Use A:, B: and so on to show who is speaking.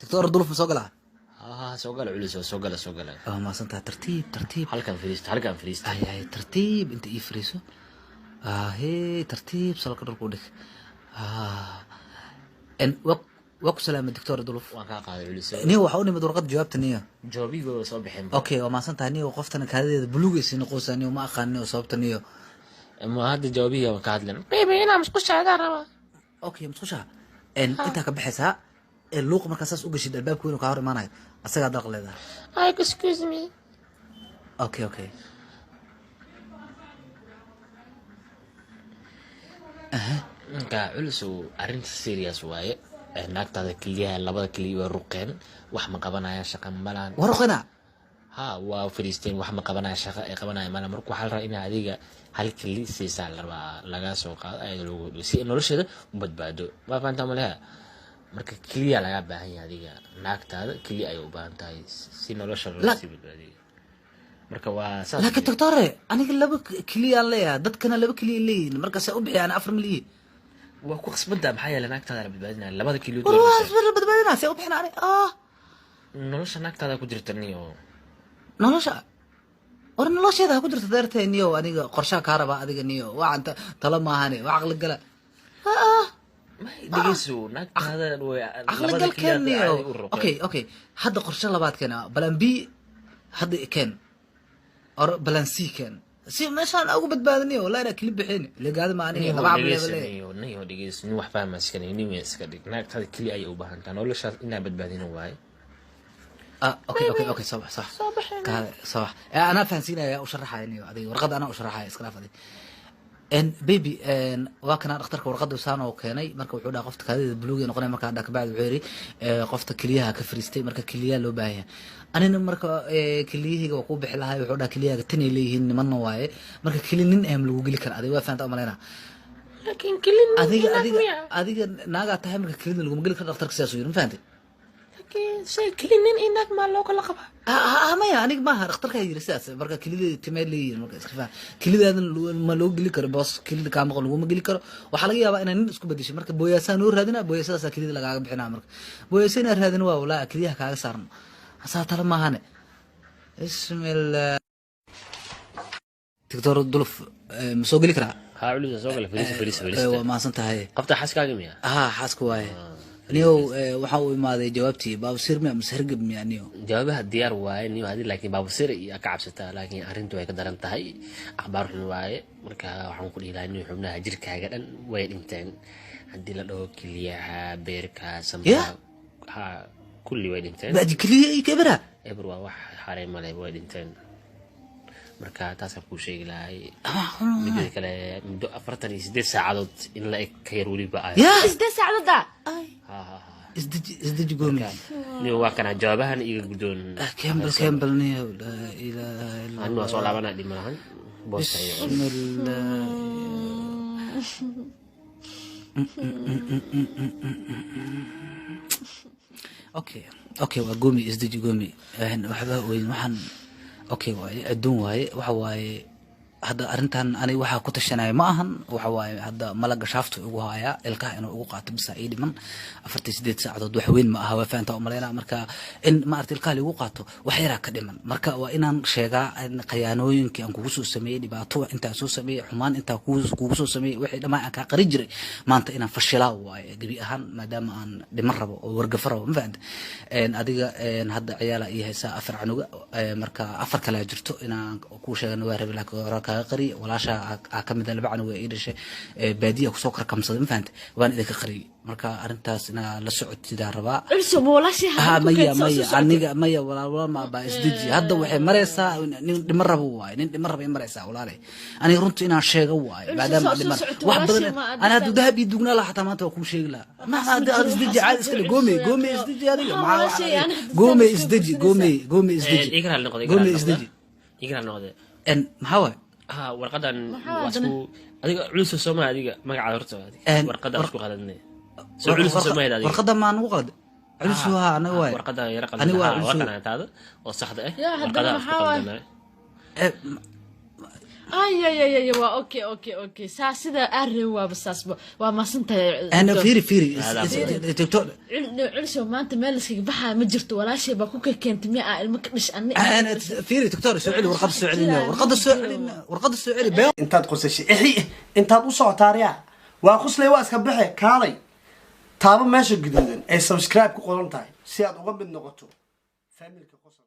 A: دكتور ظروف مسوقلة.
B: سوقل علوس سوقل سوقل.
A: ما صنتها ترتيب.
B: هلكن فريست.
A: هاي ترتيب انت ايه فريسو. هي ترتيب صلك الركودك. ان وقت سلام الدكتور ظروف.
B: وان قاعد علوس.
A: نيو وحاوني مدورقات جوابت نيو.
B: جوابي صباحين.
A: اوكي وما صنتها نيو وقفت انا كهذه بلوغيس نقوس نيو ما اخاني وصوبت نيو.
B: اما هذا جوابي وقعد لنا. بيبي انا مش قش هذا ربا.
A: اوكي متخشها. ان انت كبحثها اللوق marka saas u gashid albaabku inuu ka hor imaanayo asaga daq leedahay
B: ay excuse me
A: okay
B: ka culusu arinta serious waaye naagtada kaliya labada kaliya ruqeen wax ma qabanaya shaqo malaan
A: warqana
B: ha waa fariisteen wax ma qabanaya shaqo ay qabanaya malaan markuu waxa la rabaa in adiga hal kali siisaa laga soo qaado ay si nolosheeda u badbaado ma faanta malaha marka kaliya laga baahan yahay adiga naagtaada kaliya ay u baahan tahay si nolosha loo sii badbaadiyo marka waa saas
A: laakiin doctore aniga laba kaliya leeyahay dadkana laba kaliya leeyihiin marka say u bixiyaan 4 milyan
B: waa ku qasbada maxay la naagtaada la badbaadinaa labada kaliya
A: waa badbaadinaa say u bixinaan
B: nolosha naagtaada ku jirta niyo
A: nolosha nolosheeda ku jirta deertay niyo aniga qorshaha ka raba adiga niyo waxa tala maahane waa aqli gala
B: دقيسو ناك هذا
A: عقل قال كان اوكي هذا قرش لبعض كان بلان بي هذا كان بلان سي كان سي مثلا او بدبادني ولا انا كليب بحين اللي قاعد معني طبعا
B: نيو دقيس نيو فاهم مسكني نيو يسكدك ناك هذا كلي اي وباهن كان ولا شرط انها بدبادين واي
A: اوكي صح صح انا فانسينا يا اشرحها يعني هذه ورقد انا اشرحها اسكلاف هذه ان بيبي ان واكنا دكتورka warqada saan oo keenay marka wuxuu dhahay qofta kaadida buluuga noqonay marka hadda ka baad wuxuu qofta kaliyaha ka fariistay marka kaliyaha loo baahan yahay anina marka kaliyahiga ku bixi lahaay wuxuu dhahay kaliyaha tanay leeyihiin nimanna waaye marka kaliya nin aam lagu gali kara adiga waa faanta umaleena
B: laakiin kaliya
A: adiga naaga tahay marka kaliya lagu gali kara dhakhtarka sidaas yiri ma faantay
B: شيء كلينين إنك ما لوك لقبه
A: ما يعني ما هختار كهي رسالة بركة كلية تمالي مركز خفاف كلية هذا ما لو قلي كر بس كلية كام قال وما قلي كر وحلاقي بقى أنا نسكب بديش مركز بوياسان نور هذنا بوياسان كلية لقى بحنا مركز بوياسان هذنا ولا كلية كذا صارنا صارت لما هنا اسم ال تقدر تدلف مسوق لك راه
B: هاولي سوق فريس
A: وما صنت هاي
B: قفتها حاسك جميع
A: حاسكوا هاي نيو وحاول ما ذي جوابتي بابسير ما مسهرقب يعني
B: جوابها الديار واي نيو هذه لكن بابسير كعبسته لكن أرنتو هيك درن تهاي أخبار حلوة واي مركها وحنا نقول إلى إنه حبنا هجر كهجر وين إنتين عندي له كليها بيركا سمها ها كل وين إنتين
A: بعد كلية كبرها
B: إبروا واحد حريم ماله وين إنتين مركها تاسف كل شيء لاي بدي كلا مدو أفرتني 6 ساعات إلا كيرولي بقى
C: يا 6 ساعات ده
A: ازدج قومي
B: نيو كان جوابها إيجا بدون
A: كامبل نيو لا إله إلا
B: الله أنا أنا دي ملهن بوس
A: بسم الله اوكي وقومي ازدج قومي وحبا وين وحن اوكي واي ادون واي waxa waaye hada arintan ani waxa ku tashanay ma ahan waxa waaye hada malaga shaafto ugu haya ilka inuu ugu qaato bisaa'id dhiman 48 saacadood wax weyn ma aha waa faanta umaleena marka in ma arti ilka ugu qaato wax yara ka dhiman marka waa inaan sheegaa in qayaanooyinkii aan kugu soo sameeyay dhibaato inta soo sameeyay xumaan inta kugu soo sameeyay wixii dhamaan ka qari jiray maanta inaan fashilaa waaye gabi ahaan maadaama aan dhiman rabo oo wargafar rabo ma faanta adiga hada ciyaala iyo heesa afar canuga marka afar kala jirto inaan ku sheegano waa rabbi laakiin قري ولا شيء أكمل البعن وإيش بادية وسكر كم صدم فهمت وأنا إذا قري مركا أرنتاس أنا لسعود تدار ربا
C: إرسم ولا شيء
A: مية عني مية ولا ما بيسدجي هذا واحد مريسا مرة بواي مرة بمريسا ولا لي أنا رنت أنا شيء جواي بعد ما واحد أنا هذا ذهب يدقنا لا حتى ما توكم شيء لا ما هذا إسدجي عاد إسكال قومي إسدجي هذا مع قومي إسدجي قومي إسدجي
B: يقرأ النقطة
A: إن هوا
B: ورقدان واسكو هذيك علوس السماء هذيك ما قاعد رتب هذيك ورقدان واسكو قادني علوس السماء هذيك
A: ورقدان ما نقعد علوسها أنا واي
B: ورقدان يرقد أنا ورقدان هذا والصح ده
C: ورقدان
B: محاول
C: ay waa okay saa sida arrin waa basaasba waa maasantahay
A: انا فيري دكتور
C: culsho maanta meel iskaga baxaa ma jirto walaashay baa ku keentay miya ilmo ka dhish
A: انا فيري دكتور سؤالي ورقد السؤالي بيان
D: intaad qosashay intaad u socotaariya waa qoslay waa iska bixi kaalay taabo meesha guduudan ee subscribe ku qoran tahay si aad uga mid noqoto familka qosol